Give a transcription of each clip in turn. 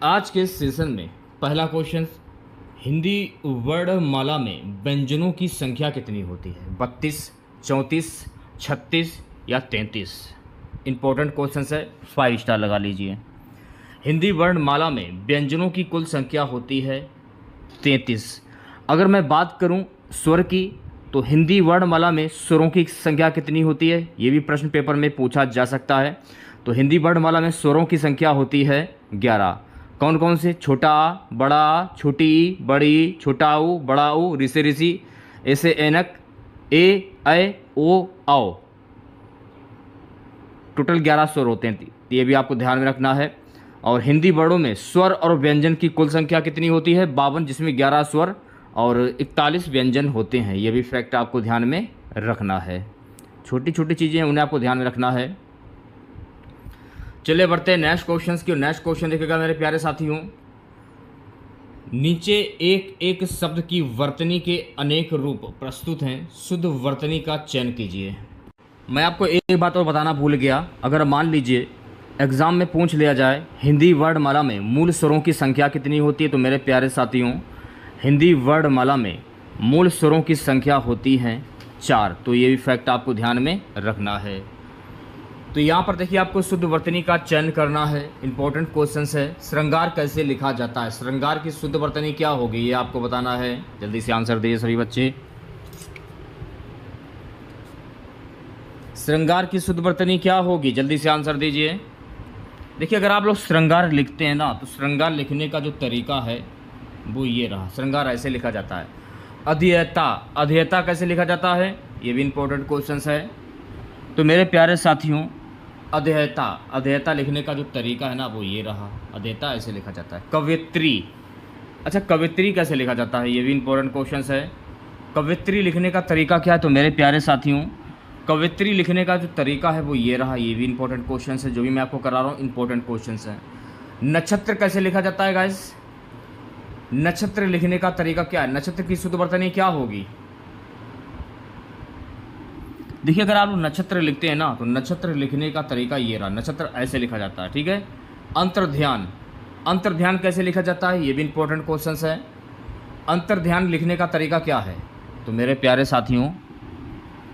आज के सेशन में पहला क्वेश्चन, हिंदी वर्णमाला में व्यंजनों की संख्या कितनी होती है? 32, 34, 36 या 33? इंपॉर्टेंट क्वेश्चन है, 5 स्टार लगा लीजिए। हिंदी वर्णमाला में व्यंजनों की कुल संख्या होती है 33। अगर मैं बात करूं स्वर की, तो हिंदी वर्णमाला में स्वरों की संख्या कितनी होती है? ये भी प्रश्न पेपर में पूछा जा सकता है। तो हिंदी वर्णमाला में स्वरों की संख्या होती है 11। कौन कौन से? छोटा आ, बड़ा आ, छोटी ई, बड़ी ई, छोटा ऊ, बड़ा ऊ, ऋषि ऋषि, ऐसे ऐनक, ए ओ आओ। टोटल 11 स्वर होते हैं, तो ये भी आपको ध्यान में रखना है। और हिंदी वर्णों में स्वर और व्यंजन की कुल संख्या कितनी होती है? 52, जिसमें 11 स्वर और 41 व्यंजन होते हैं। ये भी फैक्ट आपको ध्यान में रखना है। छोटी छोटी चीज़ें हैं, उन्हें आपको ध्यान में रखना है। चलिए बढ़ते हैं नेक्स्ट क्वेश्चन की। नेक्स्ट क्वेश्चन देखिएगा मेरे प्यारे साथियों, नीचे एक एक शब्द की वर्तनी के अनेक रूप प्रस्तुत हैं, शुद्ध वर्तनी का चयन कीजिए। मैं आपको एक बात और बताना भूल गया। अगर मान लीजिए एग्जाम में पूछ लिया जाए हिंदी वर्णमाला में मूल स्वरों की संख्या कितनी होती है, तो मेरे प्यारे साथियों हिंदी वर्णमाला में मूल स्वरों की संख्या होती है 4। तो ये भी फैक्ट आपको ध्यान में रखना है। तो यहाँ पर देखिए आपको शुद्ध वर्तनी का चयन करना है। इंपॉर्टेंट क्वेश्चन है, श्रृंगार कैसे लिखा जाता है? श्रृंगार की शुद्ध वर्तनी क्या होगी, ये आपको बताना है। जल्दी से आंसर दीजिए सभी बच्चे। श्रृंगार की शुद्ध वर्तनी क्या होगी? जल्दी से आंसर दीजिए। देखिए अगर आप लोग श्रृंगार लिखते हैं ना, तो श्रृंगार लिखने का जो तरीका है वो ये रहा। श्रृंगार ऐसे लिखा जाता है। अध्येता, अध्येता कैसे लिखा जाता है? ये भी इंपॉर्टेंट क्वेश्चन है। तो मेरे प्यारे साथियों अध्येता, अध्येता लिखने का जो तरीका है ना वो ये रहा। अध्येता ऐसे लिखा जाता है। कवित्री, अच्छा कवित्री कैसे लिखा जाता है? ये भी इंपॉर्टेंट क्वेश्चन है। कवित्री लिखने का तरीका क्या है? तो मेरे प्यारे साथियों कवित्री लिखने का जो तरीका है वो ये रहा। ये भी इंपॉर्टेंट क्वेश्चन है, जो भी मैं आपको करा रहा हूँ इंपॉर्टेंट क्वेश्चन है। नक्षत्र कैसे लिखा जाता है गाइस? नक्षत्र लिखने का तरीका क्या है? नक्षत्र की शुद्ध वर्तनी क्या होगी? देखिए अगर आप लोग नक्षत्र लिखते हैं ना, तो नक्षत्र लिखने का तरीका ये रहा। नक्षत्र ऐसे लिखा जाता है, ठीक है। अंतर्ध्यान, अंतर्ध्यान कैसे लिखा जाता है? ये भी इंपॉर्टेंट क्वेश्चन है। अंतर्ध्यान लिखने का तरीका क्या है? तो मेरे प्यारे साथियों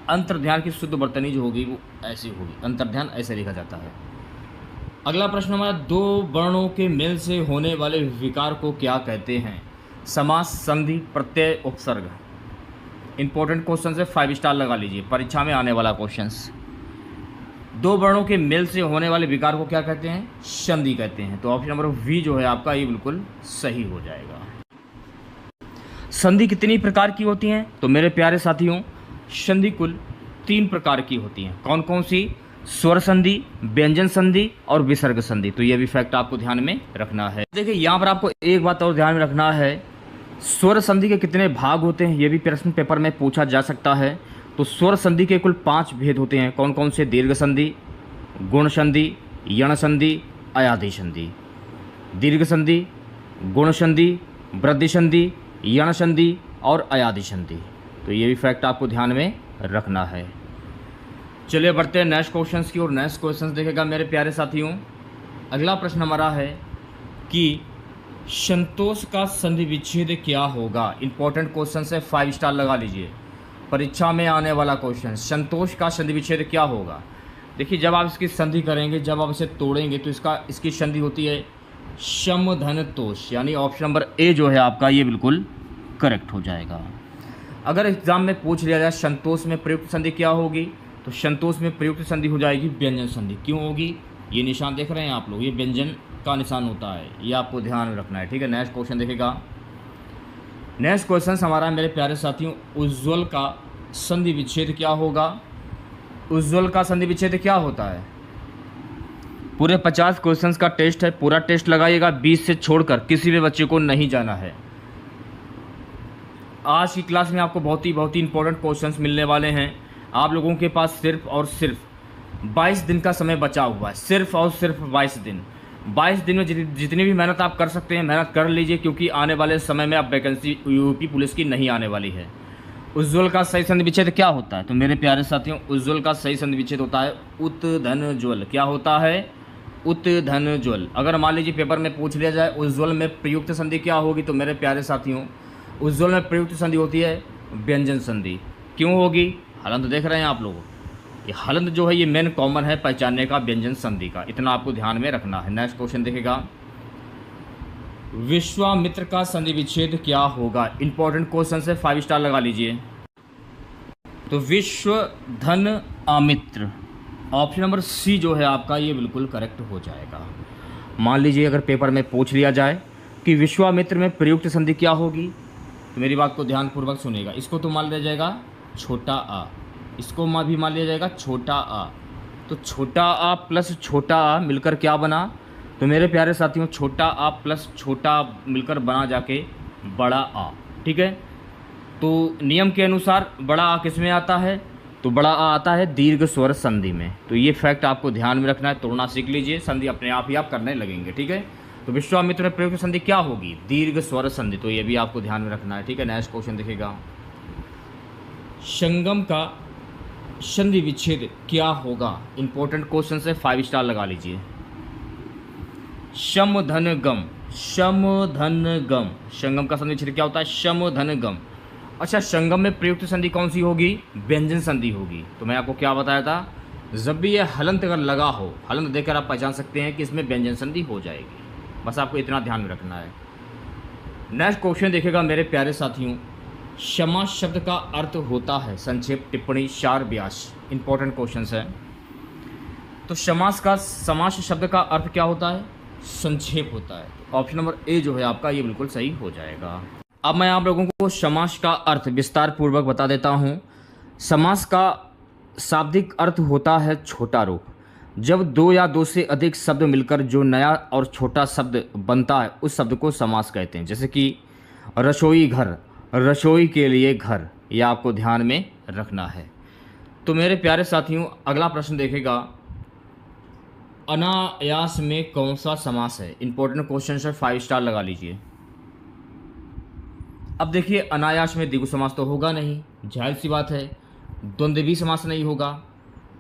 अंतर्ध्यान की शुद्ध वर्तनी जो होगी वो ऐसी होगी। अंतर्ध्यान ऐसे लिखा जाता है। अगला प्रश्न हमारा, दो वर्णों के मेल से होने वाले विकार को क्या कहते हैं? समास, संधि, प्रत्यय, उपसर्ग। इंपॉर्टेंट क्वेश्चन है, 5 स्टार लगा लीजिए, परीक्षा में आने वाला क्वेश्चन। दो वर्णों के मेल से होने वाले विकार को क्या कहते हैं? संधि कहते हैं। तो ऑप्शन नंबर वी जो है आपका ये बिल्कुल सही हो जाएगा। संधि कितनी प्रकार की होती हैं? तो मेरे प्यारे साथियों संधि कुल 3 प्रकार की होती हैं। कौन कौन सी? स्वर संधि, व्यंजन संधि और विसर्ग संधि। तो ये भी फैक्ट आपको ध्यान में रखना है। देखिए यहाँ पर आपको एक बात और ध्यान में रखना है, स्वर संधि के कितने भाग होते हैं? ये भी प्रश्न पेपर में पूछा जा सकता है। तो स्वर संधि के कुल 5 भेद होते हैं। कौन कौन से? दीर्घ संधि, गुण संधि, यण संधि, अयाधि संधि। दीर्घ संधि, गुण संधि, वृद्धि संधि, यण संधि और अयाधि संधि। तो ये भी फैक्ट आपको ध्यान में रखना है। चलिए बढ़ते हैं नेक्स्ट क्वेश्चन की ओर। नेक्स्ट क्वेश्चन देखेगा मेरे प्यारे साथियों, अगला प्रश्न हमारा है कि संतोष का संधि विच्छेद क्या होगा? इंपॉर्टेंट क्वेश्चन है, 5 स्टार लगा लीजिए, परीक्षा में आने वाला क्वेश्चन। संतोष का संधि विच्छेद क्या होगा? देखिए जब आप इसकी संधि करेंगे, जब आप इसे तोड़ेंगे, तो इसकी संधि होती है शम धन तोष, यानी ऑप्शन नंबर ए जो है आपका ये बिल्कुल करेक्ट हो जाएगा। अगर एग्जाम में पूछ लिया जाए संतोष में प्रयुक्त संधि क्या होगी, तो संतोष में प्रयुक्त संधि हो जाएगी व्यंजन संधि। क्यों होगी? ये निशान देख रहे हैं आप लोग, ये व्यंजन का निशान होता है, ये आपको ध्यान में रखना है, ठीक है। नेक्स्ट क्वेश्चन देखेगा। नेक्स्ट क्वेश्चन हमारा मेरे प्यारे साथियों, उज्ज्वल का संधि विच्छेद क्या होगा? उज्ज्वल का संधि विच्छेद क्या होता है? पूरे 50 क्वेश्चंस का टेस्ट है, पूरा टेस्ट लगाइएगा, 20 से छोड़कर किसी भी बच्चे को नहीं जाना है। आज की क्लास में आपको बहुत ही इंपॉर्टेंट क्वेश्चंस मिलने वाले हैं। आप लोगों के पास सिर्फ और सिर्फ 22 दिन का समय बचा हुआ है, सिर्फ और सिर्फ 22 दिन। 22 दिन में जितनी भी मेहनत आप कर सकते हैं मेहनत कर लीजिए, क्योंकि आने वाले समय में अब वैकेंसी यूपी पुलिस की नहीं आने वाली है। उज्ज्वल का सही संधि विच्छेद क्या होता है? तो मेरे प्यारे साथियों उज्ज्वल का सही संधि विच्छेद होता है उत धन ज्वल। क्या होता है? उत्धनज्वल। अगर मान लीजिए पेपर में पूछ लिया जाए उज्ज्वल में प्रयुक्त संधि क्या होगी, तो मेरे प्यारे साथियों उज्ज्वल में प्रयुक्त संधि होती है व्यंजन संधि। क्यों होगी? हलंत देख रहे हैं आप लोग, ये हलंत जो है ये मेन कॉमन है पहचानने का व्यंजन संधि का, इतना आपको ध्यान में रखना है। नेक्स्ट क्वेश्चन देखिएगा, विश्वामित्र का संधि विच्छेद क्या होगा? इंपॉर्टेंट क्वेश्चन है, 5 स्टार लगा लीजिए। तो विश्व धन आमित्र, ऑप्शन नंबर सी जो है आपका ये बिल्कुल करेक्ट हो जाएगा। मान लीजिए अगर पेपर में पूछ लिया जाए कि विश्वामित्र में प्रयुक्त संधि क्या होगी, तो मेरी बात को ध्यानपूर्वक सुनिएगा। इसको तो मान लिया जाएगा छोटा आ, इसको भी मान लिया जाएगा छोटा आ। तो छोटा आ प्लस छोटा आ मिलकर क्या बना? तो मेरे प्यारे साथियों छोटा आ प्लस छोटा आ मिलकर बना जाके बड़ा आ। ठीक है, तो नियम के अनुसार बड़ा आ किस में आता है? तो बड़ा आ आता है दीर्घ स्वर संधि में। तो ये फैक्ट आपको ध्यान में रखना है, तोड़ना सीख लीजिए, संधि अपने आप ही आप करने लगेंगे। ठीक है, तो विश्वामित्र में प्रयुक्त संधि क्या होगी? दीर्घ स्वर संधि। तो ये भी आपको ध्यान में रखना है। ठीक है, नेक्स्ट क्वेश्चन देखिएगा, संगम का संधि विच्छेद क्या होगा? इंपॉर्टेंट क्वेश्चन है, 5 स्टार लगा लीजिए। शम धन गम, शम धन गम, संगम का संधि विच्छेद क्या होता है? शम धन गम। अच्छा, संगम में प्रयुक्त संधि कौन सी होगी? व्यंजन संधि होगी। तो मैं आपको क्या बताया था, जब भी ये हलंत अगर लगा हो, हलंत देखकर आप पहचान सकते हैं कि इसमें व्यंजन संधि हो जाएगी। बस आपको इतना ध्यान में रखना है। नेक्स्ट क्वेश्चन देखिएगा मेरे प्यारे साथियों, समास शब्द का अर्थ होता है, संक्षेप टिप्पणी 4 व्यास। इंपॉर्टेंट क्वेश्चन है। तो समास शब्द का अर्थ क्या होता है? संक्षेप होता है। ऑप्शन नंबर ए जो है आपका ये बिल्कुल सही हो जाएगा। अब मैं आप लोगों को समास का अर्थ विस्तार पूर्वक बता देता हूँ। समास का शाब्दिक अर्थ होता है छोटा रूप। जब 2 या 2 से अधिक शब्द मिलकर जो नया और छोटा शब्द बनता है उस शब्द को समास कहते हैं। जैसे कि रसोई घर, रसोई के लिए घर, यह आपको ध्यान में रखना है। तो मेरे प्यारे साथियों अगला प्रश्न देखेगा, अनायास में कौन सा समास है? इंपॉर्टेंट क्वेश्चन है, 5 स्टार लगा लीजिए। अब देखिए अनायास में द्विगु समास तो होगा नहीं, जाहिर सी बात है। द्वंद्वी समास नहीं होगा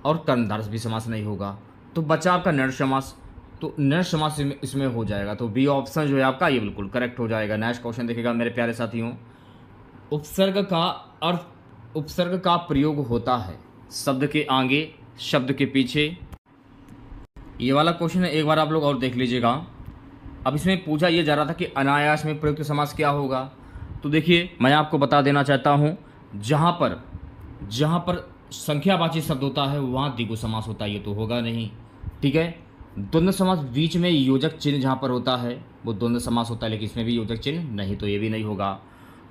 और कर्मधारय भी समास नहीं होगा। तो बचा आपका नर समास। तो नर समास इसमें हो जाएगा। तो बी ऑप्शन जो है आपका ये बिल्कुल करेक्ट हो जाएगा। नेक्स्ट क्वेश्चन देखिएगा मेरे प्यारे साथियों, उपसर्ग का अर्थ, उपसर्ग का प्रयोग होता है शब्द के आगे, शब्द के पीछे। ये वाला क्वेश्चन है, एक बार आप लोग और देख लीजिएगा। अब इसमें पूछा ये जा रहा था कि अनायास में प्रयुक्त समास क्या होगा। तो देखिए मैं आपको बता देना चाहता हूँ, जहाँ पर संख्यावाची शब्द होता है वहाँ द्विगु समास होता है, ये तो होगा नहीं। ठीक है, द्वंद्व समास बीच में योजक चिन्ह जहाँ पर होता है वो द्वंद्व समास होता है, लेकिन इसमें भी योजक चिन्ह नहीं, तो ये भी नहीं होगा।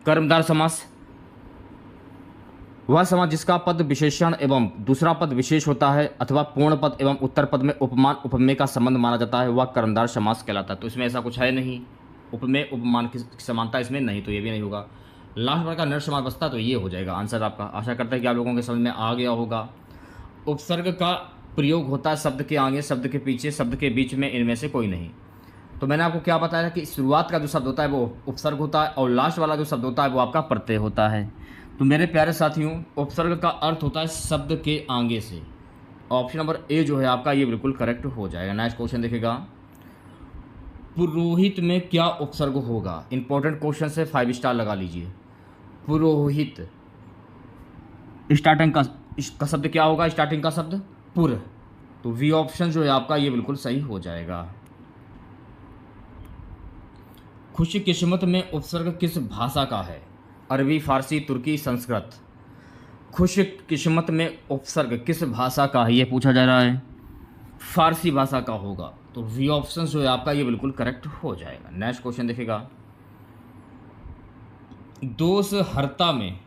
कर्मधारय समास, वह समास जिसका पद विशेषण एवं दूसरा पद विशेष होता है अथवा पूर्ण पद एवं उत्तर पद में उपमान उपमेय का संबंध माना जाता है, वह कर्मधारय समास कहलाता है। तो इसमें ऐसा कुछ है नहीं, उपमेय उपमान की समानता इसमें नहीं, तो ये भी नहीं होगा। लास्ट बार का नर समास बचता, तो ये हो जाएगा आंसर आपका। आशा करता है कि आप लोगों के समझ में आ गया होगा। उपसर्ग का प्रयोग होता है शब्द के आगे, शब्द के पीछे, शब्द के बीच में, इनमें से कोई नहीं। तो मैंने आपको क्या बताया कि शुरुआत का जो शब्द होता है वो उपसर्ग होता है और लास्ट वाला जो शब्द होता है वो आपका प्रत्यय होता है। तो मेरे प्यारे साथियों उपसर्ग का अर्थ होता है शब्द के आगे से। ऑप्शन नंबर ए जो है आपका ये बिल्कुल करेक्ट हो जाएगा। नेक्स्ट क्वेश्चन देखेगा, पुरोहित में क्या उपसर्ग होगा? इंपॉर्टेंट क्वेश्चन से 5 स्टार लगा लीजिए। पुरोहित, स्टार्टिंग का शब्द क्या होगा? स्टार्टिंग का शब्द पुर। तो वी ऑप्शन जो है आपका ये बिल्कुल सही हो जाएगा। खुशी किस्मत में उपसर्ग किस भाषा का है? अरबी, फारसी, तुर्की, संस्कृत। खुश किस्मत में उपसर्ग किस भाषा का है ये पूछा जा रहा है। फारसी भाषा का होगा। तो वी ऑप्शन जो है आपका ये बिल्कुल करेक्ट हो जाएगा। नेक्स्ट क्वेश्चन देखेगा, दोष हर्ता में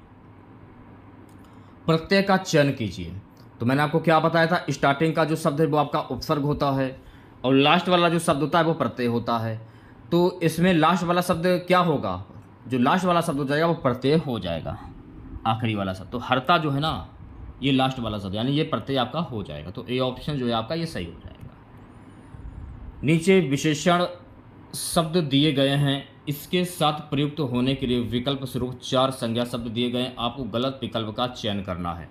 प्रत्यय का चयन कीजिए। तो मैंने आपको क्या बताया था, स्टार्टिंग का जो शब्द है वो आपका उपसर्ग होता है और लास्ट वाला जो शब्द होता है वो प्रत्यय होता है। तो इसमें लास्ट वाला शब्द क्या होगा? जो लास्ट वाला शब्द हो जाएगा वो प्रत्यय हो जाएगा, आखिरी वाला शब्द। तो हर्ता जो है ना ये लास्ट वाला शब्द, यानी ये प्रत्यय आपका हो जाएगा। तो ए ऑप्शन जो है आपका ये सही हो जाएगा। नीचे विशेषण शब्द दिए गए हैं, इसके साथ प्रयुक्त होने के लिए विकल्प स्वरूप 4 संज्ञा शब्द दिए गए हैं। आपको गलत विकल्प का चयन करना है।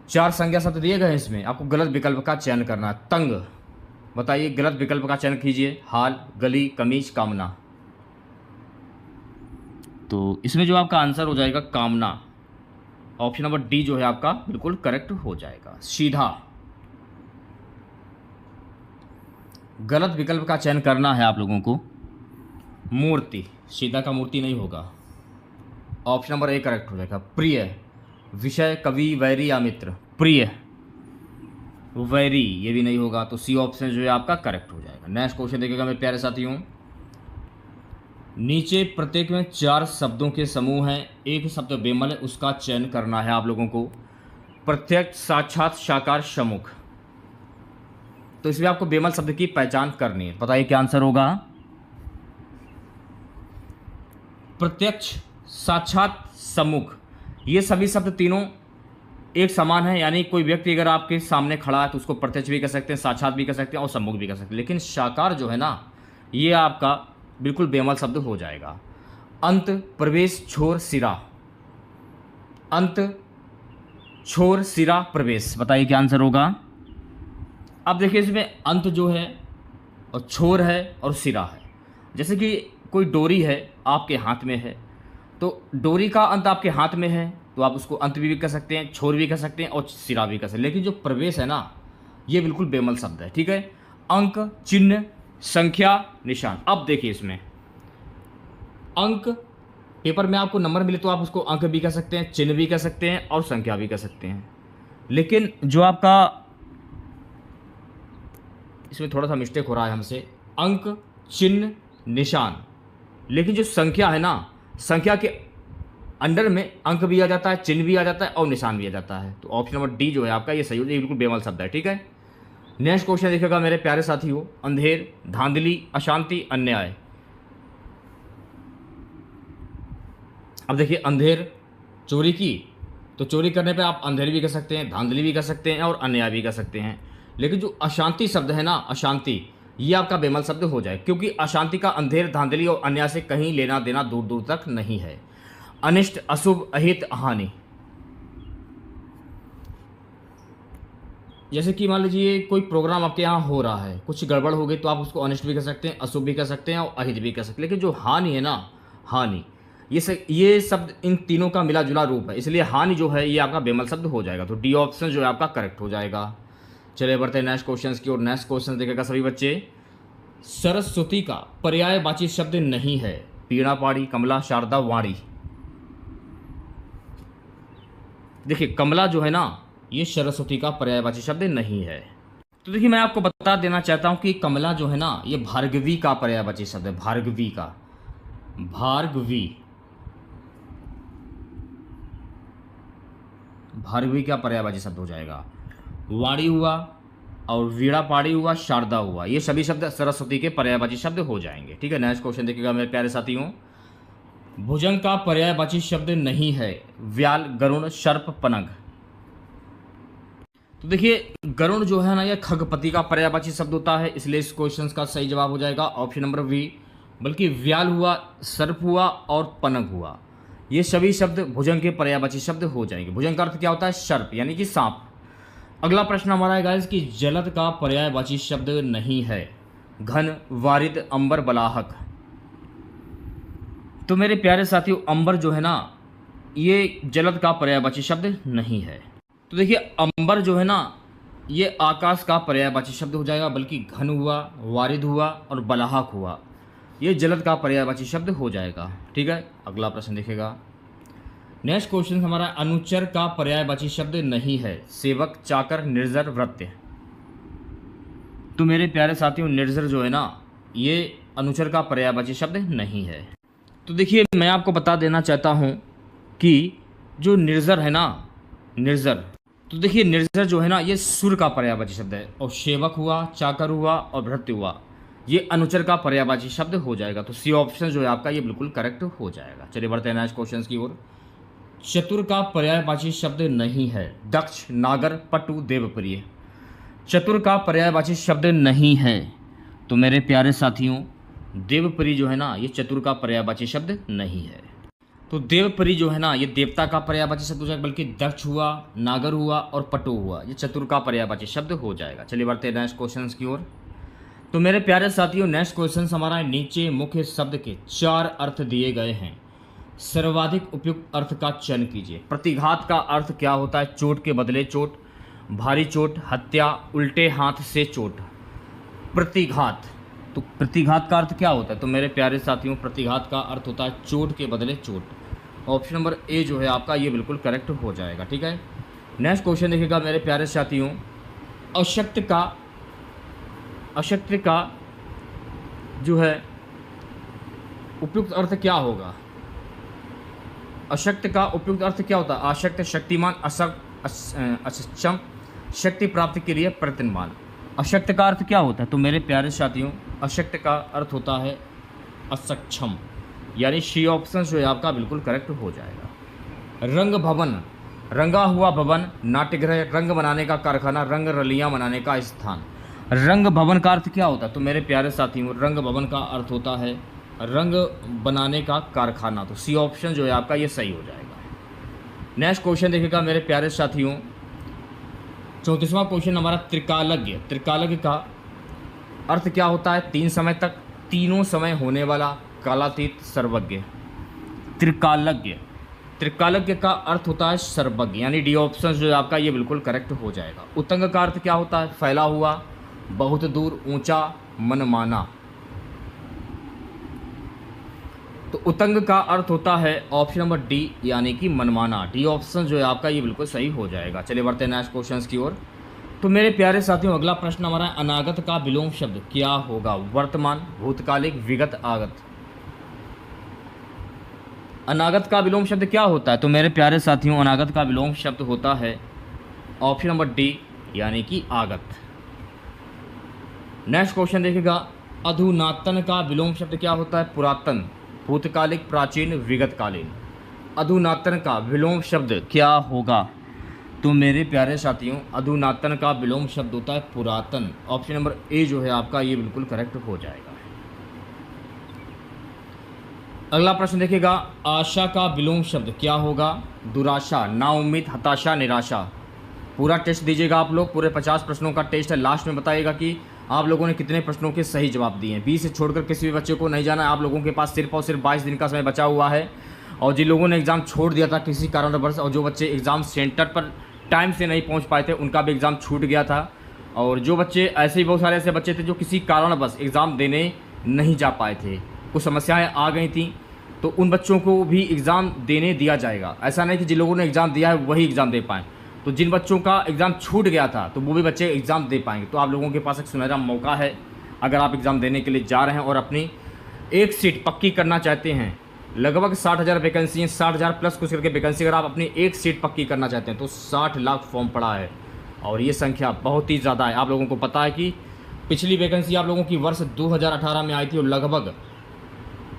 4 संज्ञा शब्द दिए गए हैं, इसमें आपको गलत विकल्प का चयन करना है। तंग, बताइए, गलत विकल्प का चयन कीजिए। हाल, गली, कमीज, कामना। तो इसमें जो आपका आंसर हो जाएगा कामना। ऑप्शन नंबर डी जो है आपका बिल्कुल करेक्ट हो जाएगा। सीधा। गलत विकल्प का चयन करना है आप लोगों को। मूर्ति, सीधा का मूर्ति नहीं होगा। ऑप्शन नंबर ए करेक्ट हो जाएगा। प्रिय, विषय, कवि, वैरी या मित्र। प्रिय, वैरी, ये भी नहीं होगा। तो सी ऑप्शन जो है आपका करेक्ट हो जाएगा। नेक्स्ट क्वेश्चन देखिएगा मेरे प्यारे साथियों। नीचे प्रत्येक में 4 शब्दों के समूह हैं, एक शब्द बेमल है, उसका चयन करना है आप लोगों को। प्रत्यक्ष, साक्षात, साकार, सम्मुख। तो इसमें आपको बेमल शब्द की पहचान करनी है। बताइए क्या आंसर होगा। प्रत्यक्ष, साक्षात, सम्मुख, ये सभी शब्द तीनों एक समान है, यानी कोई व्यक्ति अगर आपके सामने खड़ा है तो उसको प्रत्यक्ष भी कह सकते हैं, साक्षात भी कह सकते हैं और सम्मुख भी कह सकते हैं। लेकिन साकार जो है ना, ये आपका बिल्कुल बेमल शब्द हो जाएगा। अंत, प्रवेश, छोर, सिरा। अंत, छोर, सिरा, प्रवेश। बताइए क्या आंसर होगा। अब देखिए इसमें अंत जो है और छोर है और सिरा है। जैसे कि कोई डोरी है आपके हाथ में है, तो डोरी का अंत आपके हाथ में है तो आप उसको अंत भी कह सकते हैं, छोर भी कह सकते हैं और सिरा भी कह सकते हैं। लेकिन जो प्रवेश है ना, ये बिल्कुल बेमल शब्द है। ठीक है। अंक, चिन्ह, संख्या, निशान। अब देखिए इसमें अंक, पेपर में आपको नंबर मिले तो आप उसको अंक भी कह सकते हैं, चिन्ह भी कह सकते हैं और संख्या भी कह सकते हैं। लेकिन जो आपका इसमें थोड़ा सा मिस्टेक हो रहा है हमसे, अंक, चिन्ह, निशान। लेकिन जो संख्या है ना, संख्या के अंडर में अंक भी आ जाता है, चिन्ह भी आ जाता है और निशान भी आ जाता है। तो ऑप्शन नंबर डी जो है आपका ये सही हो जाएगा, बिल्कुल बेमल शब्द है। ठीक है। नेक्स्ट क्वेश्चन देखिएगा मेरे प्यारे साथियों। अंधेर, धांधली, अशांति, अन्याय। अब देखिए अंधेर, चोरी की, तो चोरी करने पे आप अंधेर भी कह सकते हैं, धांधली भी कह सकते हैं और अन्याय भी कह सकते हैं। लेकिन जो अशांति शब्द है ना, अशांति, ये आपका बेमल शब्द हो जाए, क्योंकि अशांति का अंधेर, धांधली और अन्याय से कहीं लेना देना दूर दूर तक नहीं है। अनिष्ट, अशुभ, अहित, हानि। जैसे कि मान लीजिए कोई प्रोग्राम आपके यहाँ हो रहा है, कुछ गड़बड़ हो गई तो आप उसको अनिष्ट भी कह सकते हैं, अशुभ भी कह सकते हैं और अहित भी कह सकते हैं। लेकिन जो हानि है ना, हानि, ये शब्द इन तीनों का मिला जुला रूप है, इसलिए हानि जो है ये आपका बेमल शब्द हो जाएगा। तो डी ऑप्शन जो है आपका करेक्ट हो जाएगा। चलिए बढ़ते हैं नेक्स्ट क्वेश्चन की ओर। नेक्स्ट क्वेश्चन देखेगा सभी बच्चे। सरस्वती का पर्यायवाची शब्द नहीं है। पीड़ा, पाड़ी, कमला, शारदा, वाणी। देखिए कमला जो है ना, ये सरस्वती का पर्यायवाची शब्द नहीं है। तो देखिए मैं आपको बता देना चाहता हूं कि कमला जो है ना, ये भार्गवी का पर्यायवाची शब्द है। भार्गवी का, भार्गवी, भार्गवी का पर्यायवाची शब्द हो जाएगा। वाणी हुआ और वीणा, पाड़ी हुआ, शारदा हुआ, ये सभी शब्द सरस्वती के पर्यायवाची शब्द हो जाएंगे। ठीक है। नेक्स्ट क्वेश्चन देखिएगा मेरे प्यारे साथियों। भुजंग का पर्यायवाची शब्द नहीं है। व्याल, गरुण, सर्प, पनग। तो देखिए गरुण जो है ना, यह खगपति का पर्यायवाची शब्द होता है, इसलिए इस क्वेश्चन का सही जवाब हो जाएगा ऑप्शन नंबर बी। बल्कि व्याल हुआ, सर्प हुआ और पनग हुआ, ये सभी शब्द भुजंग के पर्यायवाची शब्द हो जाएंगे। भुजंग का अर्थ क्या होता है? सर्प, यानी कि सांप। अगला प्रश्न हमारा है गाइस कि जलद का पर्यायवाची शब्द नहीं है। घन, वारिद, अंबर, बलाहक। तो मेरे प्यारे साथियों अंबर जो है ना, ये जलद का पर्यायवाची शब्द नहीं है। तो देखिए अंबर जो है ना, ये आकाश का पर्यायवाची शब्द हो जाएगा, बल्कि घन हुआ, वारिद हुआ और बलाहक हुआ, ये जलद का पर्यायवाची शब्द हो जाएगा। ठीक है। अगला प्रश्न देखेगा। नेक्स्ट क्वेश्चन हमारा, अनुचर का पर्यायवाची शब्द नहीं है। सेवक, चाकर, निर्जर, वृत्य। तो मेरे प्यारे साथियों निर्जर जो है ना, ये अनुचर का पर्यायवाची शब्द नहीं है। तो देखिए मैं आपको बता देना चाहता हूँ कि जो निर्जर है ना, निर्जर, तो देखिए निर्जर जो है ना, ये सुर का पर्यायवाची शब्द है। और सेवक हुआ, चाकर हुआ और भृत्य हुआ, ये अनुचर का पर्यायवाची शब्द हो जाएगा। तो सी ऑप्शन जो है आपका ये बिल्कुल करेक्ट हो जाएगा। चलिए बढ़ते हैं नेक्स्ट क्वेश्चन की ओर। चतुर का पर्यायवाची शब्द नहीं है। दक्ष, नागर, पटु, देवप्रिय। चतुर का पर्यायवाची शब्द नहीं है। तो मेरे प्यारे साथियों देवप्रिय जो है ना, ये चतुर का पर्यायवाची शब्द नहीं है। तो देवप्रिय जो है ना, ये देवता का पर्यायवाची शब्द हो जाएगा, बल्कि दक्ष हुआ, नागर हुआ और पटु हुआ, ये चतुर का पर्यायवाची शब्द हो जाएगा। चलिए बढ़ते हैं नेक्स्ट क्वेश्चन की ओर। तो मेरे प्यारे साथियों नेक्स्ट क्वेश्चन हमारा है, नीचे मुख्य शब्द के 4 अर्थ दिए गए हैं, सर्वाधिक उपयुक्त अर्थ का चयन कीजिए। प्रतिघात का अर्थ क्या होता है? चोट के बदले चोट, भारी चोट, हत्या, उल्टे हाथ से चोट। प्रतिघात, तो प्रतिघात का अर्थ क्या होता है? तो मेरे प्यारे साथियों प्रतिघात का अर्थ होता है चोट के बदले चोट। ऑप्शन नंबर ए जो है आपका ये बिल्कुल करेक्ट हो जाएगा। ठीक है, नेक्स्ट क्वेश्चन देखिएगा मेरे प्यारे साथियों, अशक्त का जो है उपयुक्त अर्थ क्या होगा? अशक्त का उपयुक्त अर्थ क्या होता है? आशक्त, शक्तिमान, अक्षम, शक्ति प्राप्ति के लिए प्रयत्नमान। अशक्त का अर्थ क्या होता है? तो मेरे प्यारे साथियों अशक्त का अर्थ होता है असक्षम, यानी सी ऑप्शन जो है आपका बिल्कुल करेक्ट हो जाएगा। रंग भवन, रंगा हुआ भवन, नाट्यगृह, रंग बनाने का कारखाना, रंग रलियां बनाने का स्थान। रंग भवन का अर्थ क्या होता है? तो मेरे प्यारे साथियों रंग भवन का अर्थ होता है रंग बनाने का कारखाना। तो सी ऑप्शन जो है आपका ये सही हो जाएगा। नेक्स्ट क्वेश्चन देखिएगा मेरे प्यारे साथियों, 34वां क्वेश्चन हमारा त्रिकालज्ञ। त्रिकालज्ञ का अर्थ क्या होता है? 3 समय तक, तीनों समय होने वाला, कालातीत, सर्वज्ञ। त्रिकालज्ञ, त्रिकालज्ञ का अर्थ होता है सर्वज्ञ, यानी डी ऑप्शन जो है आपका ये बिल्कुल करेक्ट हो जाएगा। उतंग का अर्थ क्या होता है? फैला हुआ, बहुत दूर, ऊंचा, मनमाना। तो उतंग का अर्थ होता है ऑप्शन नंबर डी, यानी कि मनमाना। डी ऑप्शन जो है आपका ये बिल्कुल सही हो जाएगा। चलिए बढ़ते हैं नेक्स्ट क्वेश्चन की ओर। तो मेरे प्यारे साथियों अगला प्रश्न हमारा है, अनागत का विलोम शब्द क्या होगा? वर्तमान, भूतकालिक, विगत, आगत। अनागत का विलोम शब्द क्या होता है? तो मेरे प्यारे साथियों अनागत का विलोम शब्द होता है ऑप्शन नंबर डी, यानी कि आगत। नेक्स्ट क्वेश्चन देखिएगा, अधुनातन का विलोम शब्द क्या होता है? पुरातन, भूतकालिक, प्राचीन, विगतकालीन। अधुनातन का विलोम शब्द क्या होगा? तो मेरे प्यारे साथियों अधुनातन का विलोम शब्द होता है पुरातन। ऑप्शन नंबर ए जो है आपका ये बिल्कुल करेक्ट हो जाएगा। अगला प्रश्न देखिएगा, आशा का विलोम शब्द क्या होगा? दुराशा, नाउम्मीद, हताशा, निराशा। पूरा टेस्ट दीजिएगा आप लोग, पूरे 50 प्रश्नों का टेस्ट है। लास्ट में बताइएगा कि आप लोगों ने कितने प्रश्नों के सही जवाब दिए हैं। 20 से छोड़कर किसी भी बच्चे को नहीं जाना है। आप लोगों के पास सिर्फ और सिर्फ 22 दिन का समय बचा हुआ है। और जिन लोगों ने एग्ज़ाम छोड़ दिया था किसी कारणवश, और जो बच्चे एग्ज़ाम सेंटर पर टाइम से नहीं पहुंच पाए थे, उनका भी एग्ज़ाम छूट गया था। और जो बच्चे ऐसे ही बहुत सारे ऐसे बच्चे थे जो किसी कारणवश एग्ज़ाम देने नहीं जा पाए थे, कुछ समस्याएँ आ गई थी, तो उन बच्चों को भी एग्ज़ाम देने दिया जाएगा। ऐसा नहीं कि जिन लोगों ने एग्ज़ाम दिया है वही एग्ज़ाम दे पाएँ। तो जिन बच्चों का एग्ज़ाम छूट गया था तो वो भी बच्चे एग्ज़ाम दे पाएंगे। तो आप लोगों के पास एक सुनहरा मौका है, अगर आप एग्ज़ाम देने के लिए जा रहे हैं और अपनी एक सीट पक्की करना चाहते हैं। लगभग 60,000 वैकेंसी हैं, 60,000 प्लस कुछ करके वैकेंसी। अगर आप अपनी एक सीट पक्की करना चाहते हैं तो 60 लाख फॉर्म पड़ा है, और ये संख्या बहुत ही ज़्यादा है। आप लोगों को पता है कि पिछली वैकेंसी आप लोगों की वर्ष 2018 में आई थी, और लगभग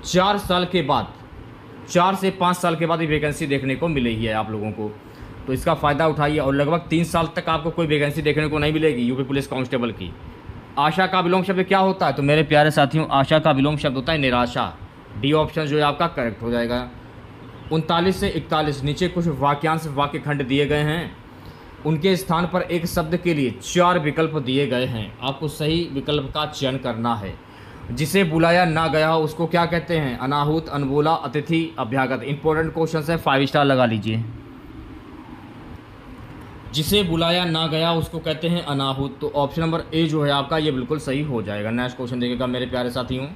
4 साल के बाद, 4 से 5 साल के बाद ये वैकेंसी देखने को मिली है आप लोगों को। तो इसका फ़ायदा उठाइए, और लगभग 3 साल तक आपको कोई वैकेंसी देखने को नहीं मिलेगी यूपी पुलिस कांस्टेबल की। आशा का विलोम शब्द क्या होता है? तो मेरे प्यारे साथियों आशा का विलोम शब्द होता है निराशा। डी ऑप्शन जो है आपका करेक्ट हो जाएगा। 39 से 41 नीचे कुछ वाक्यांश, वाक्य खंड दिए गए हैं, उनके स्थान पर एक शब्द के लिए 4 विकल्प दिए गए हैं। आपको सही विकल्प का चयन करना है। जिसे बुलाया ना गया हो उसको क्या कहते हैं? अनाहुत, अनबोला, अतिथि, अभ्यागत। इंपॉर्टेंट क्वेश्चन है, 5 स्टार लगा लीजिए। जिसे बुलाया ना गया उसको कहते हैं अनाहुत। तो ऑप्शन नंबर ए जो है आपका ये बिल्कुल सही हो जाएगा। नेक्स्ट क्वेश्चन देखिएगा मेरे प्यारे साथियों,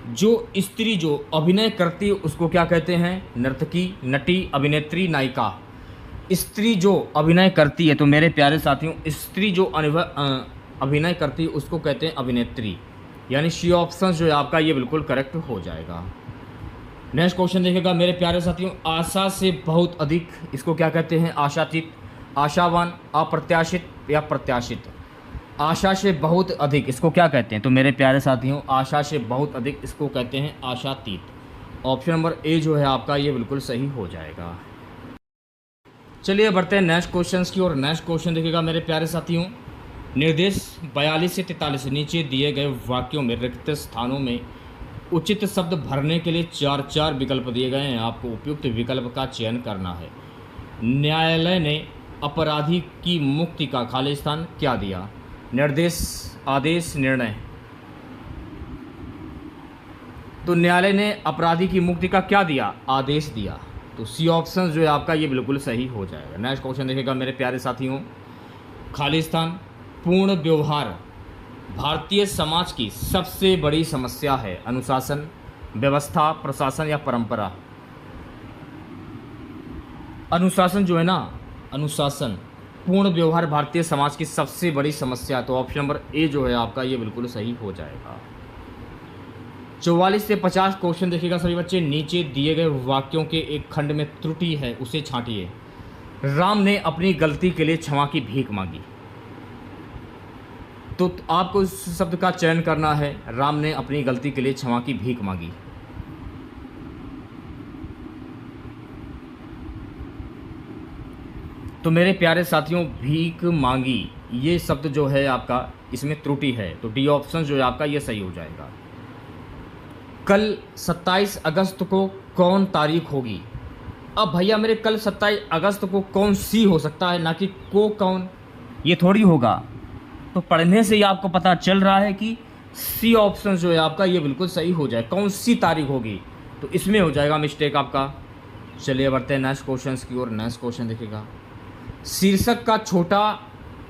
जो स्त्री जो अभिनय करती है उसको क्या कहते हैं? नर्तकी, नटी, अभिनेत्री, नायिका। स्त्री जो अभिनय करती है, तो मेरे प्यारे साथियों स्त्री जो अभिनय करती है उसको कहते हैं अभिनेत्री, यानी सी ऑप्शन जो है आपका ये बिल्कुल करेक्ट हो जाएगा। नेक्स्ट क्वेश्चन देखिएगा मेरे प्यारे साथियों, आशा से बहुत अधिक इसको क्या कहते हैं? आशातीत, आशावान, अप्रत्याशित या प्रत्याशित। आशा से बहुत अधिक इसको क्या कहते हैं? तो मेरे प्यारे साथियों आशा से बहुत अधिक इसको कहते हैं आशातीत। ऑप्शन नंबर ए जो है आपका ये बिल्कुल सही हो जाएगा। चलिए बढ़ते हैं नेक्स्ट क्वेश्चन की ओर। नेक्स्ट क्वेश्चन देखिएगा मेरे प्यारे साथियों, निर्देश 42 से 43 नीचे दिए गए वाक्यों में रिक्त स्थानों में उचित शब्द भरने के लिए 4 विकल्प दिए गए हैं। आपको उपयुक्त विकल्प का चयन करना है। न्यायालय ने अपराधी की मुक्ति का खाली स्थान क्या दिया? निर्देश, आदेश, निर्णय। तो न्यायालय ने अपराधी की मुक्ति का क्या दिया? आदेश दिया। तो सी ऑप्शन जो है आपका ये बिल्कुल सही हो जाएगा। नेक्स्ट क्वेश्चन देखिएगा मेरे प्यारे साथियों। खालिस्तान पूर्ण व्यवहार भारतीय समाज की सबसे बड़ी समस्या है। अनुशासन, व्यवस्था, प्रशासन या परंपरा? अनुशासन जो है ना, अनुशासन पूर्ण व्यवहार भारतीय समाज की सबसे बड़ी समस्या। तो ऑप्शन नंबर ए जो है आपका ये बिल्कुल सही हो जाएगा। 44 से 50 क्वेश्चन देखिएगा सभी बच्चे। नीचे दिए गए वाक्यों के एक खंड में त्रुटि है, उसे छांटिए। राम ने अपनी गलती के लिए क्षमा की भीख मांगी। तो आपको इस शब्द का चयन करना है। राम ने अपनी गलती के लिए क्षमा की भीख मांगी। तो मेरे प्यारे साथियों, भीख मांगी ये शब्द जो है आपका इसमें त्रुटि है। तो डी ऑप्शन जो है आपका ये सही हो जाएगा। कल 27 अगस्त को कौन तारीख होगी? अब भैया मेरे कल 27 अगस्त को कौन सी हो सकता है, ना कि को कौन, ये थोड़ी होगा। तो पढ़ने से ही आपको पता चल रहा है कि सी ऑप्शन जो है आपका ये बिल्कुल सही हो जाए। कौन सी तारीख होगी, तो इसमें हो जाएगा मिस्टेक आपका। चलिए बढ़ते हैं नेक्स्ट क्वेश्चन की ओर। नेक्स्ट क्वेश्चन देखिएगा। शीर्षक का छोटा,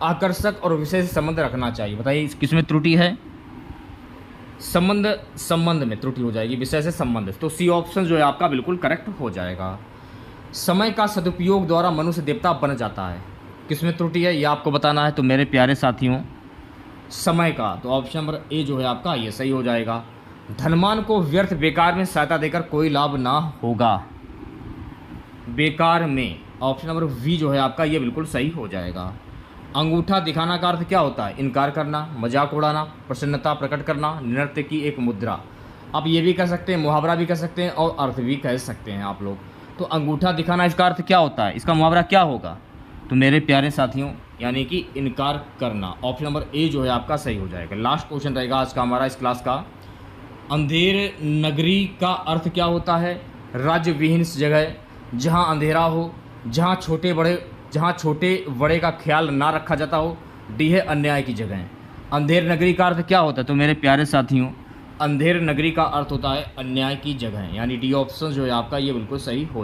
आकर्षक और विषय से संबंध रखना चाहिए। बताइए किसमें त्रुटि है? संबंध में त्रुटि हो जाएगी, विषय से संबंध। तो सी ऑप्शन जो है आपका बिल्कुल करेक्ट हो जाएगा। समय का सदुपयोग द्वारा मनुष्य देवता बन जाता है। किसमें त्रुटि है ये आपको बताना है। तो मेरे प्यारे साथियों, समय का, तो ऑप्शन नंबर ए जो है आपका ये सही हो जाएगा। धनवान को व्यर्थ बेकार में सहायता देकर कोई लाभ ना होगा। बेकार में, ऑप्शन नंबर वी जो है आपका ये बिल्कुल सही हो जाएगा। अंगूठा दिखाना का अर्थ क्या होता है? इनकार करना, मजाक उड़ाना, प्रसन्नता प्रकट करना, नृत्य की एक मुद्रा। आप ये भी कह सकते हैं, मुहावरा भी कह सकते हैं और अर्थ भी कह सकते हैं आप लोग। तो अंगूठा दिखाना इसका अर्थ क्या होता है? इसका मुहावरा क्या होगा? तो मेरे प्यारे साथियों, यानी कि इनकार करना। ऑप्शन नंबर ए जो है आपका सही हो जाएगा। लास्ट क्वेश्चन रहेगा आज का हमारा इस क्लास का। अंधेर नगरी का अर्थ क्या होता है? राज्य विहीन जगह, जहाँ अंधेरा हो, जहाँ छोटे बड़े का ख्याल ना रखा जाता हो। डी है अन्याय की जगह। अंधेर नगरी का अर्थ क्या होता है? तो मेरे प्यारे साथियों, अंधेर नगरी का अर्थ होता है अन्याय की जगह, यानी डी ऑप्शन जो है आपका ये बिल्कुल सही हो